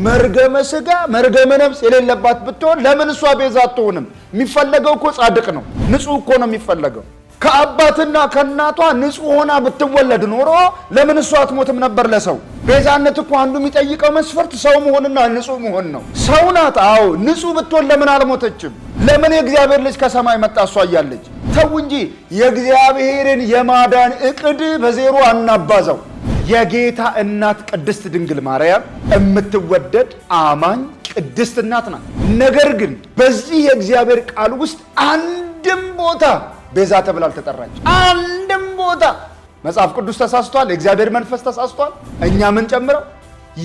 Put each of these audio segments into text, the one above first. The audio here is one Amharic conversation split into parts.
መርገመ ስጋ መርገመ ነፍስ የሌለባት ብትሆን ለምን እሷ ቤዛ አትሆንም? የሚፈለገው እኮ ጻድቅ ነው፣ ንጹህ እኮ ነው የሚፈለገው። ከአባትና ከእናቷ ንጹህ ሆና ብትወለድ ኖሮ ለምን እሷ አትሞትም ነበር? ለሰው ቤዛነት እኮ አንዱ የሚጠይቀው መስፈርት ሰው መሆንና ንጹህ መሆን ነው። ሰው ናት። አዎ ንጹህ ብትሆን ለምን አልሞተችም? ለምን የእግዚአብሔር ልጅ ከሰማይ መጣ እሷ እያለች? ተው እንጂ የእግዚአብሔርን የማዳን እቅድ በዜሮ አናባዛው። የጌታ እናት ቅድስት ድንግል ማርያም የምትወደድ አማኝ ቅድስት እናት ናት። ነገር ግን በዚህ የእግዚአብሔር ቃል ውስጥ አንድም ቦታ ቤዛ ተብላ አልተጠራች። አንድም ቦታ መጽሐፍ ቅዱስ ተሳስቷል፣ የእግዚአብሔር መንፈስ ተሳስቷል፣ እኛ ምን ጨምረው።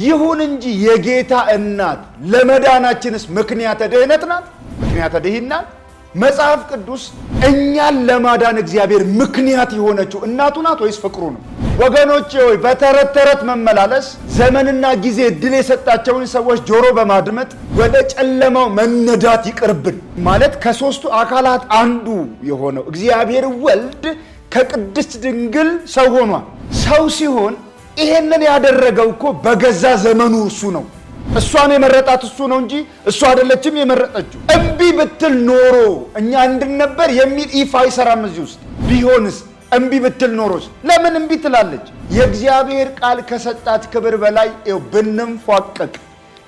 ይሁን እንጂ የጌታ እናት ለመዳናችንስ ምክንያተ ድህነት ናት፣ ምክንያተ ድህነት። መጽሐፍ ቅዱስ እኛን ለማዳን እግዚአብሔር ምክንያት የሆነችው እናቱ ናት ወይስ ፍቅሩ ነው? ወገኖቼ ሆይ በተረት ተረት መመላለስ ዘመንና ጊዜ እድል የሰጣቸውን ሰዎች ጆሮ በማድመጥ ወደ ጨለማው መነዳት ይቅርብን። ማለት ከሶስቱ አካላት አንዱ የሆነው እግዚአብሔር ወልድ ከቅድስት ድንግል ሰው ሆኗል። ሰው ሲሆን ይሄንን ያደረገው እኮ በገዛ ዘመኑ እሱ ነው። እሷን የመረጣት እሱ ነው እንጂ እሷ አይደለችም የመረጠችው። እምቢ ብትል ኖሮ እኛ እንድንነበር የሚል ኢፍ አይሰራም እዚህ ውስጥ። ቢሆንስ እምቢ ብትል ኖሮስ ለምን እምቢ ትላለች? የእግዚአብሔር ቃል ከሰጣት ክብር በላይ ብንንፏቀቅ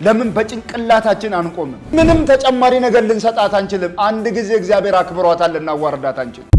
ለምን በጭንቅላታችን አንቆምም? ምንም ተጨማሪ ነገር ልንሰጣት አንችልም። አንድ ጊዜ እግዚአብሔር አክብሯታል፣ ልናዋርዳት አንችልም።